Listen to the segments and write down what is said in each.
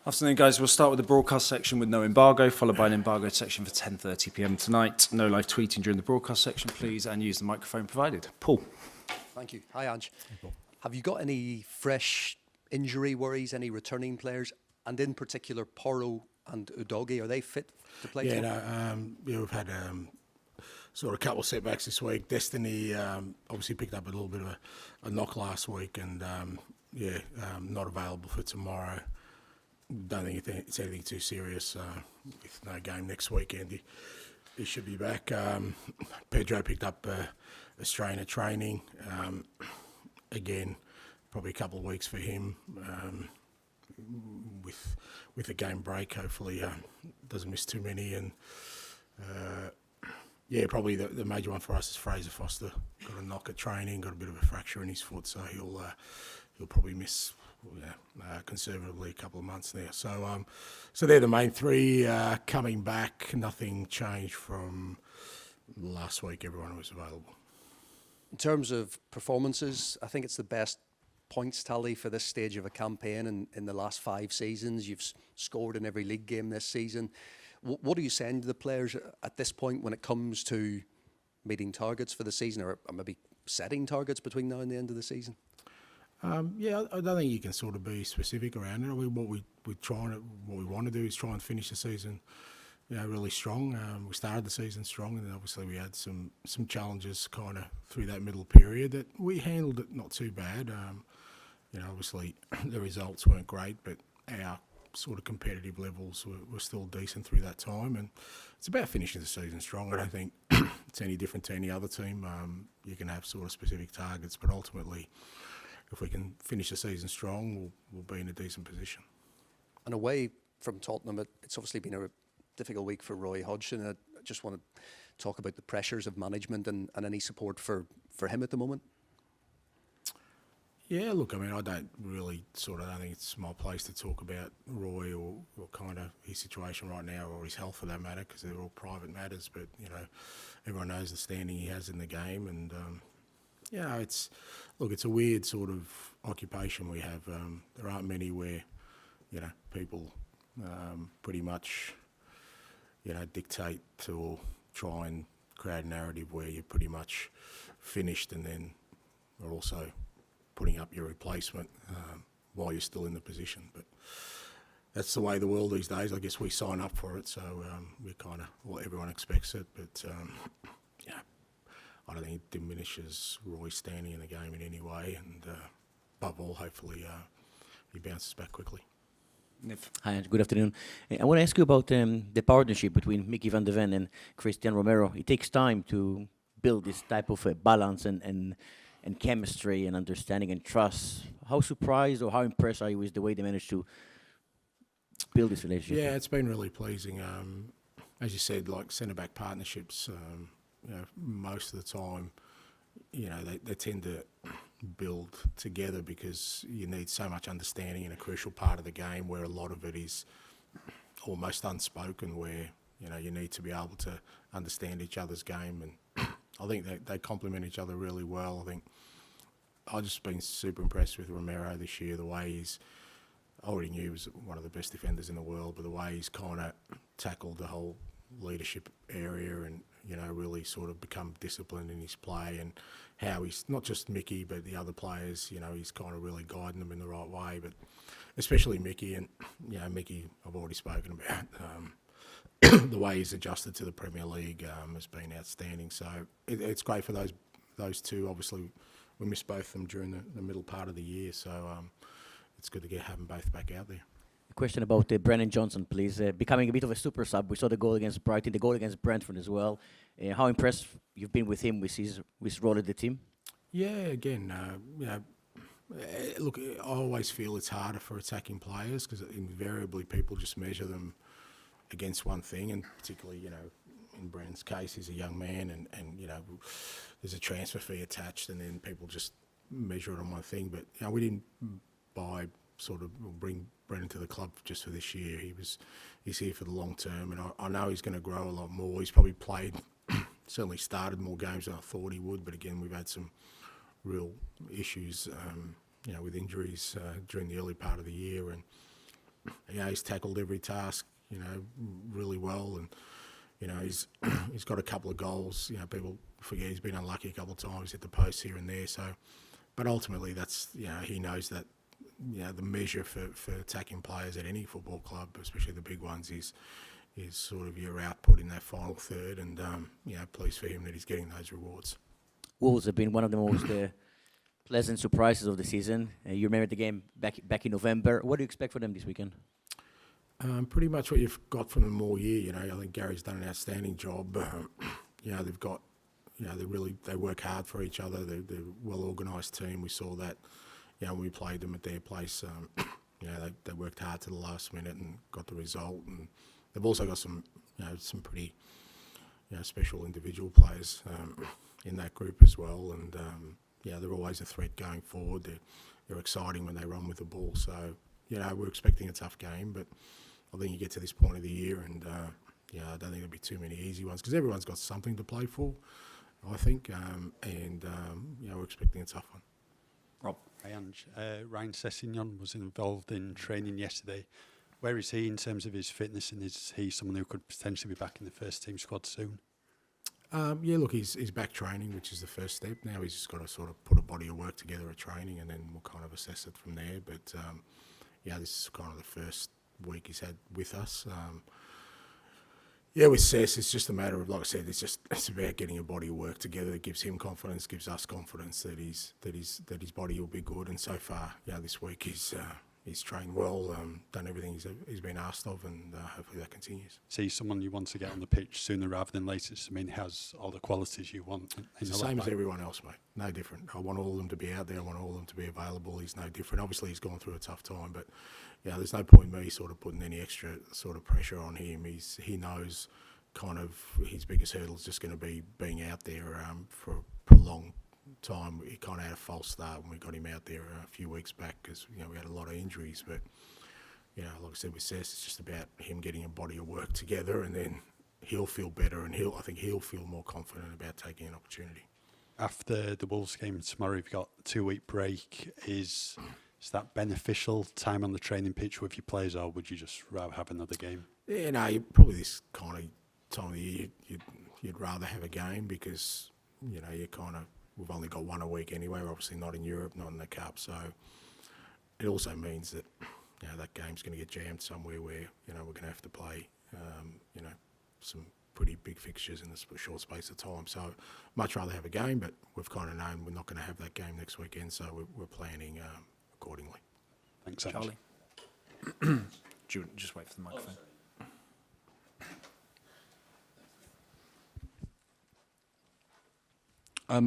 Afternoon, guys. We'll start with the broadcast section with no embargo, followed by an embargoed section for 10:30 p.m. tonight. No live tweeting during the broadcast section, please, and use the microphone provided. Paul. Thank you. Hi, Ange. Have you got any fresh injury worries, any returning players, and in particular Porro and Udogie? Are they fit to play? We've had sort of a couple of setbacks this week. Destiny obviously picked up a little bit of a knock last week, and not available for tomorrow. Don't think it's anything too serious. With no game next weekend, he should be back. Pedro picked up a strain of training. Again, probably a couple of weeks for him. With a game break, hopefully doesn't miss too many. And probably the major one for us is Fraser Foster. Got a knock at training, got a bit of a fracture in his foot, so he'll probably miss. Conservatively a couple of months now. So they're the main three coming back. Nothing changed from last week. Everyone was available. In terms of performances, I think it's the best points tally for this stage of a campaign in the last 5 seasons. You've scored in every league game this season. What are you saying to the players at this point when it comes to meeting targets for the season, or maybe setting targets between now and the end of the season? I don't think you can sort of be specific around it. I mean, what we want to do is try and finish the season, really strong. We started the season strong, and then obviously we had some challenges kind of through that middle period that we handled it not too bad. Obviously the results weren't great, but our sort of competitive levels were still decent through that time, and it's about finishing the season strong. I don't think it's any different to any other team. You can have sort of specific targets, but ultimately, if we can finish the season strong, we'll be in a decent position. And away from Tottenham, it's obviously been a difficult week for Roy Hodgson. I just want to talk about the pressures of management and any support for him at the moment. Yeah, look, I mean, I don't think it's my place to talk about Roy or kind of his situation right now or his health for that matter, because they're all private matters. But, everyone knows the standing he has in the game, and it's a weird sort of occupation we have. There aren't many where, people pretty much, dictate to or try and create a narrative where you're pretty much finished and then are also putting up your replacement while you're still in the position. But that's the way of the world these days. I guess we sign up for it, so we kind of, everyone expects it. But I don't think it diminishes Roy's standing in the game in any way, and above all, hopefully he bounces back quickly. Niv. Hi, good afternoon. I want to ask you about the partnership between Mickey van de Ven and Christian Romero. It takes time to build this type of balance and chemistry and understanding and trust. How surprised or how impressed are you with the way they managed to build this relationship? Yeah, it's been really pleasing. As you said, like centre-back partnerships, most of the time, they tend to build together because you need so much understanding in a crucial part of the game where a lot of it is almost unspoken, where, you need to be able to understand each other's game. And I think they complement each other really well. I think I've just been super impressed with Romero this year, the way I already knew he was one of the best defenders in the world, but the way he's kind of tackled the whole leadership area and, really sort of become disciplined in his play, and how he's not just Mickey, but the other players, he's kind of really guiding them in the right way, but especially Mickey. And, Mickey, I've already spoken about. The way he's adjusted to the Premier League has been outstanding. So it's great for those two. Obviously, we missed both of them during the middle part of the year, so it's good to have them both back out there. A question about Brennan Johnson, please. Becoming a bit of a super sub. We saw the goal against Brighton, the goal against Brentford as well. How impressed you've been with him, with his role at the team? Yeah, again, look, I always feel it's harder for attacking players because invariably people just measure them against one thing, and particularly, in Brennan's case, he's a young man, and there's a transfer fee attached, and then people just measure it on one thing. But we didn't bring Brennan to the club just for this year. He's here for the long term, and I know he's going to grow a lot more. He's probably played, certainly started more games than I thought he would. But again, we've had some real issues, with injuries during the early part of the year, and he's tackled every task, really well, and he's he's got a couple of goals. People forget he's been unlucky a couple of times, hit the post here and there. So, but ultimately, that's he knows that the measure for attacking players at any football club, especially the big ones, is sort of your output in that final third, and pleased for him that he's getting those rewards. Wolves have been one of the most pleasant surprises of the season. You remember the game back in November. What do you expect for them this weekend? Pretty much what you've got from them all year. I think Gary's done an outstanding job. They've got, they work hard for each other. They're a well-organised team. We saw that, when we played them at their place. They worked hard to the last minute and got the result. And they've also got some pretty, special individual players in that group as well. And they're always a threat going forward. They're exciting when they run with the ball. So we're expecting a tough game, but I think you get to this point of the year, and I don't think there'll be too many easy ones because everyone's got something to play for, I think, we're expecting a tough one. Rob. Hi, Ange. Ryan Sessegnon was involved in training yesterday. Where is he in terms of his fitness, and is he someone who could potentially be back in the first team squad soon? Look, he's back training, which is the first step. Now he's just got to sort of put a body of work together at training, and then we'll kind of assess it from there. But this is kind of the first week he's had with us. With Sess, it's just a matter of, like I said, it's about getting a body of work together that gives him confidence, gives us confidence that his body will be good. And so far, this week he's trained well, done everything he's been asked of, and hopefully that continues. See someone you want to get on the pitch sooner rather than later. I mean, has all the qualities you want. It's the same as everyone else, mate. No different. I want all of them to be out there. I want all of them to be available. He's no different. Obviously, he's gone through a tough time, but there's no point in me sort of putting any extra sort of pressure on him. He knows kind of his biggest hurdle is just going to be being out there for a prolonged time. He kind of had a false start when we got him out there a few weeks back because we had a lot of injuries. But like I said with Sess, it's just about him getting a body of work together, and then he'll feel better, and I think he'll feel more confident about taking an opportunity. After the Wolves game tomorrow, you've got a 2-week break. Is that beneficial time on the training pitch with your players, or would you just rather have another game? Probably this kind of time of the year you'd rather have a game because we've only got one a week anyway. We're obviously not in Europe, not in the Cup, so it also means that that game's going to get jammed somewhere where we're going to have to play some pretty big fixtures in a short space of time. So much rather have a game, but we've kind of known we're not going to have that game next weekend, so we're planning accordingly. Thanks, Ange. Charlie. Do you just wait for the microphone?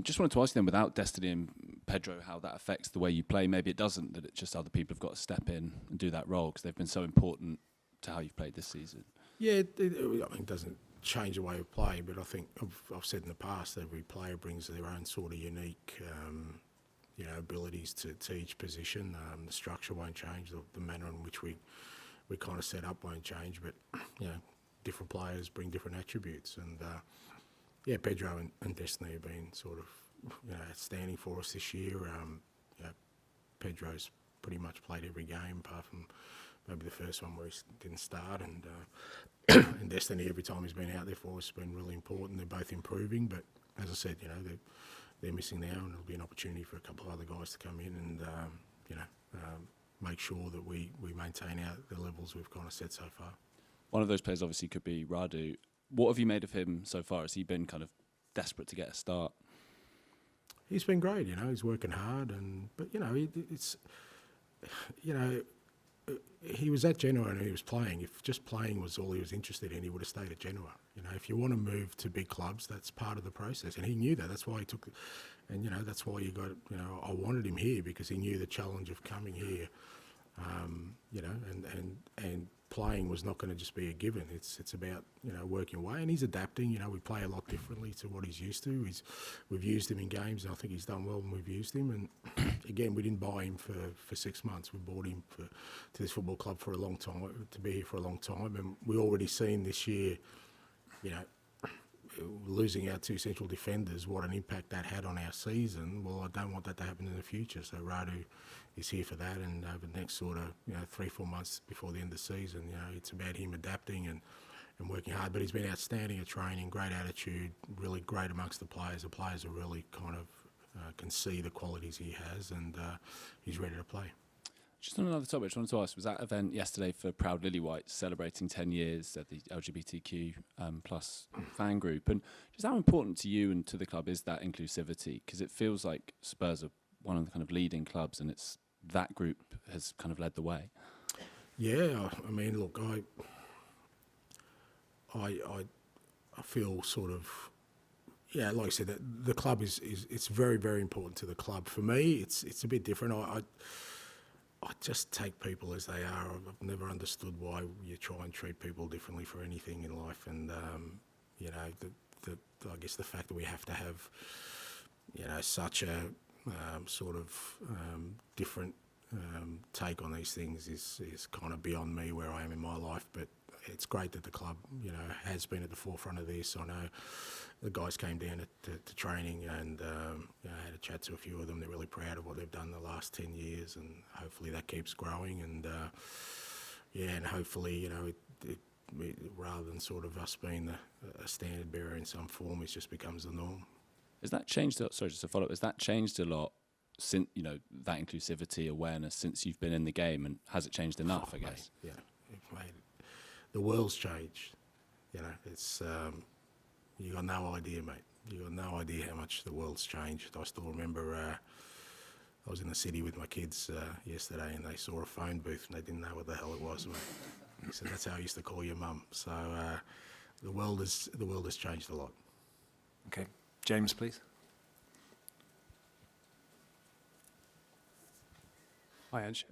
Just wanted to ask them, without Destiny and Pedro, how that affects the way you play. Maybe it doesn't, that it's just other people have got to step in and do that role because they've been so important to how you've played this season. Yeah, it doesn't change the way of play, but I think I've said in the past that every player brings their own sort of unique abilities to each position. The structure won't change, the manner in which we kind of set up won't change, but different players bring different attributes, and Pedro and Destiny have been sort of outstanding for us this year. Pedro's pretty much played every game apart from maybe the first one where he didn't start, and and Destiny, every time he's been out there for us, has been really important. They're both improving, but as I said, they're missing now, and there'll be an opportunity for a couple of other guys to come in and make sure that we maintain the levels we've kind of set so far. One of those players obviously could be Radu. What have you made of him so far? Has he been kind of desperate to get a start? He's been great, he's working hard, but he was at Genoa and he was playing. If just playing was all he was interested in, he would have stayed at Genoa. If you want to move to big clubs, that's part of the process, and he knew that. That's why he took, and that's why you got. I wanted him here because he knew the challenge of coming here, and playing was not going to just be a given. It's about working away, and he's adapting. We play a lot differently to what he's used to. We've used him in games, and I think he's done well when we've used him. And again, we didn't buy him for 6 months. We bought him to this football club for a long time, to be here for a long time. And we already seen this year, losing our two central defenders, what an impact that had on our season. Well, I don't want that to happen in the future. So Radu is here for that, and over the next sort of 3-4 months before the end of the season, it's about him adapting and working hard. But he's been outstanding at training, great attitude, really great amongst the players. The players are really kind of can see the qualities he has, and he's ready to play. Just on another topic, I wanted to ask, was that event yesterday for Proud Lily-White celebrating 10 years at the LGBTQ plus fan group? And just how important to you and to the club is that inclusivity? Because it feels like Spurs are one of the kind of leading clubs, and it's that group has kind of led the way. Yeah, I mean, look, I feel sort of, like I said, that the club is it's very, very important to the club. For me, it's a bit different. I just take people as they are. I've never understood why you try and treat people differently for anything in life. And, I guess the fact that we have to have, such a sort of different take on these things is kind of beyond me where I am in my life. But it's great that the club, has been at the forefront of this. I know the guys came down to training and I had a chat to a few of them. They're really proud of what they've done the last 10 years, and hopefully that keeps growing. And and hopefully, it rather than sort of us being a standard bearer in some form, it just becomes the norm. Has that changed? Sorry, just to follow up. Has that changed a lot since that inclusivity awareness since you've been in the game, and has it changed enough? I guess. Mate, the world's changed. It's you got no idea, mate. You got no idea how much the world's changed. I still remember I was in the city with my kids yesterday, and they saw a phone booth and they didn't know what the hell it was, mate. He said, "That's how I used to call your mum." So the world has changed a lot. Okay, James, please. Hi, Ange.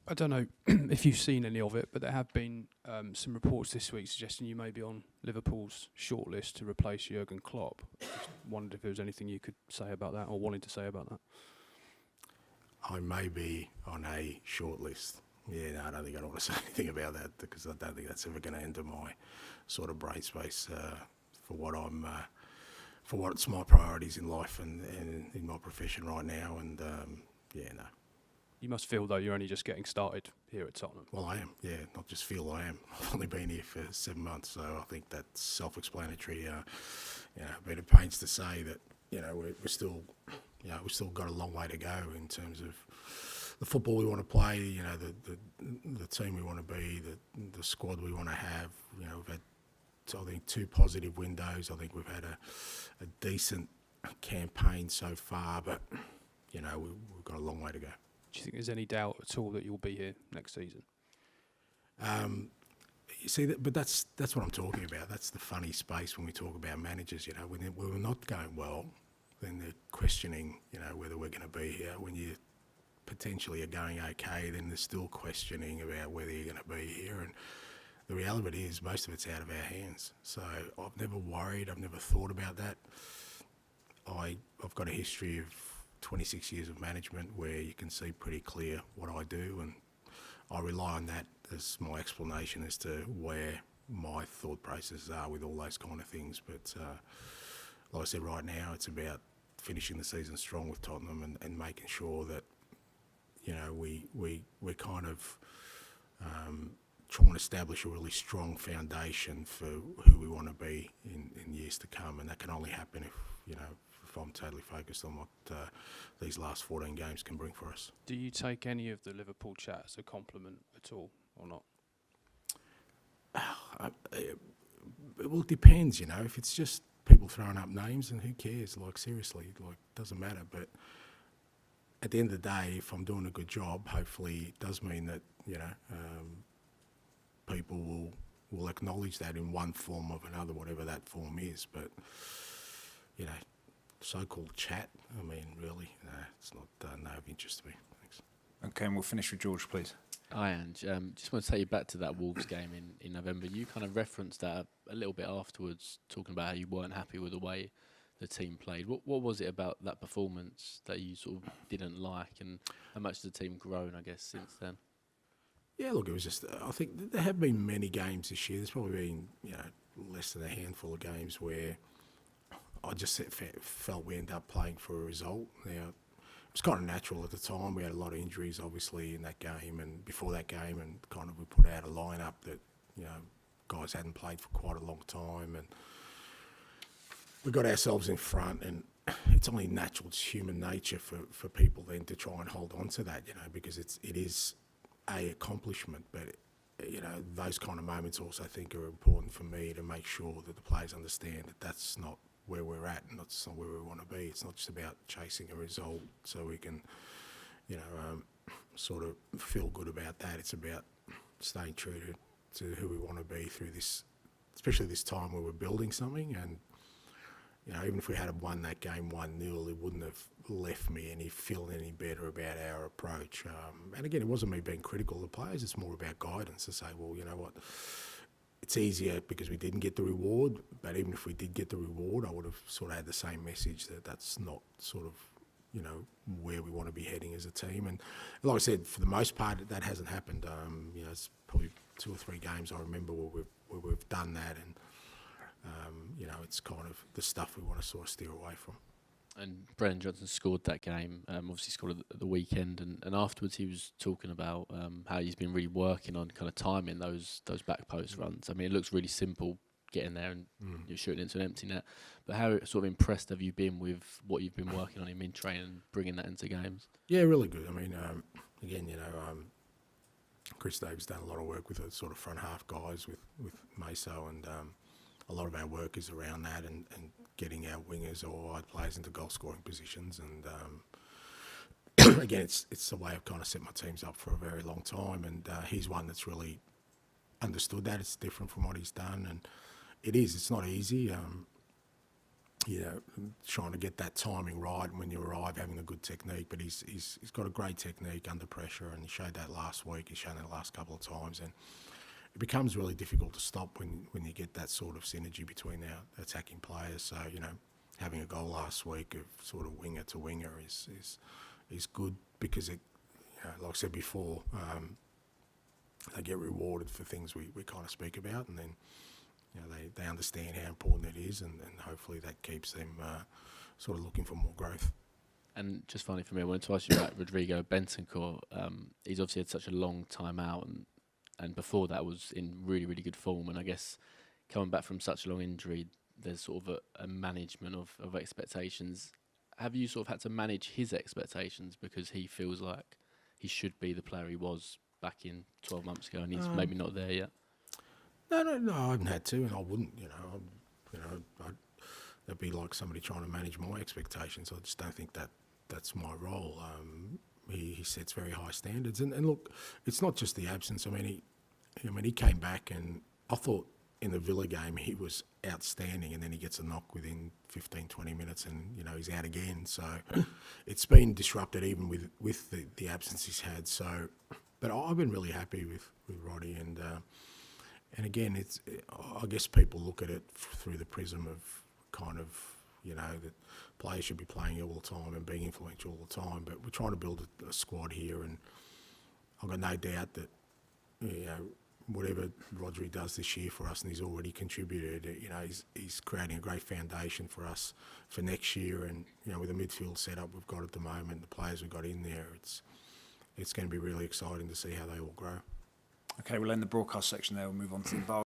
I don't know if you've seen any of it, but there have been some reports this week suggesting you may be on Liverpool's shortlist to replace Jurgen Klopp. Just wondered if there was anything you could say about that, or wanted to say about that. I may be on a shortlist. No, I don't think I want to say anything about that, because I don't think that's ever going to enter my sort of brain space for what's my priorities in life and in my profession right now. And no. You must feel, though, you're only just getting started here at Tottenham. Well, I am, not just feel, I am. I've only been here for 7 months, so I think that's self-explanatory. I've been at pains to say that, we're still, we've still got a long way to go in terms of the football we want to play, the team we want to be, the squad we want to have. We've had, I think, 2 positive windows. I think we've had a decent campaign so far, but, we've got a long way to go. Do you think there's any doubt at all that you'll be here next season? You see, but that's what I'm talking about. That's the funny space when we talk about managers. When we're not going well, then they're questioning, whether we're going to be here. When you potentially are going okay, then they're still questioning about whether you're going to be here. And the reality is, most of it's out of our hands. So I've never worried. I've never thought about that. I've got a history of 26 years of management where you can see pretty clear what I do, and I rely on that as my explanation as to where my thought processes are with all those kind of things. But like I said, right now it's about finishing the season strong with Tottenham and making sure that we're kind of trying to establish a really strong foundation for who we want to be in years to come, and that can only happen if I'm totally focused on what these last 14 games can bring for us. Do you take any of the Liverpool chat as a compliment at all, or not? Well, it depends, If it's just people throwing up names, then who cares? Seriously, doesn't matter. But at the end of the day, if I'm doing a good job, hopefully it does mean that, people will acknowledge that in one form or another, whatever that form is. But, so-called chat, I mean, really, it's not no of interest to me. Thanks. Okay, and we'll finish with George, please. Hi, Ange. Just want to take you back to that Wolves game in November. You kind of referenced that a little bit afterwards, talking about how you weren't happy with the way the team played. What was it about that performance that you sort of didn't like, and how much has the team grown, I guess, since then? Yeah, look, it was just, I think there have been many games this year. There's probably been, less than a handful of games where I just felt we ended up playing for a result. Now, it was kind of natural at the time. We had a lot of injuries, obviously, in that game and before that game, and kind of we put out a lineup that, you know, guys hadn't played for quite a long time, and we got ourselves in front, and it's only natural, it's human nature for people then to try and hold on to that, you know, because it is a accomplishment, but you know, those kind of moments also I think are important for me to make sure that the players understand that that's not where we're at and that's not where we want to be. It's not just about chasing a result so we can, you know, sort of feel good about that. It's about staying true to who we want to be through this, especially this time where we're building something. And you know, even if we had won that game 1-0, it wouldn't have left me feeling any better about our approach. And again, it wasn't me being critical of the players. It's more about guidance to say, well, you know what, it's easier because we didn't get the reward. But even if we did get the reward, I would have sort of had the same message that that's not sort of, you know, where we want to be heading as a team. And like I said, for the most part, that hasn't happened. You know, it's probably 2 or 3 games I remember where we've done that, and you know, it's kind of the stuff we want to sort of steer away from. And Brennan Johnson scored that game, obviously scored at the weekend, and afterwards he was talking about how he's been really working on kind of timing those back post runs. I mean, it looks really simple, getting there and you're shooting into an empty net, but how sort of impressed have you been with what you've been working on in training and bringing that into games? Yeah, really good. I mean, again, you know, Chris Davis done a lot of work with the sort of front half guys with Meso, and a lot of our work is around that and getting our wingers or wide players into goal scoring positions. And again, it's the way I've kind of set my teams up for a very long time, and he's one that's really understood that. It's different from what he's done, and it's not easy. You know, trying to get that timing right when you arrive, having a good technique, but he's got a great technique under pressure, and he showed that last week. He's shown that the last couple of times, and it becomes really difficult to stop when you get that sort of synergy between our attacking players. So, you know, having a goal last week of sort of winger to winger is good, because it, you know, like I said before, they get rewarded for things we kind of speak about, and then, you know, they understand how important it is, and hopefully that keeps them sort of looking for more growth. And just finally for me, I wanted to ask you about Rodrigo Bentancur. He's obviously had such a long time out, and before that was in really, really good form. And I guess coming back from such a long injury, there's sort of a management of expectations. Have you sort of had to manage his expectations because he feels like he should be the player he was back in 12 months ago, and he's maybe not there yet? No, I haven't had to, and I wouldn't. That'd be like somebody trying to manage my expectations. I just don't think that's my role. He sets very high standards, and look, it's not just the absence. I mean, he came back, and I thought in the Villa game he was outstanding, and then he gets a knock within 15, 20 minutes, and you know, he's out again. So it's been disrupted even with the absence he's had. So, but I've been really happy with Roddy, and again, I guess people look at it through the prism of kind of, you know, that players should be playing all the time and being influential all the time. But we're trying to build a squad here, and I've got no doubt that, you know, whatever Rodri does this year for us, and he's already contributed, you know, he's creating a great foundation for us for next year. And, you know, with the midfield setup we've got at the moment, the players we've got in there, it's going to be really exciting to see how they all grow. Okay, we'll end the broadcast section there. We'll move on to the embargo.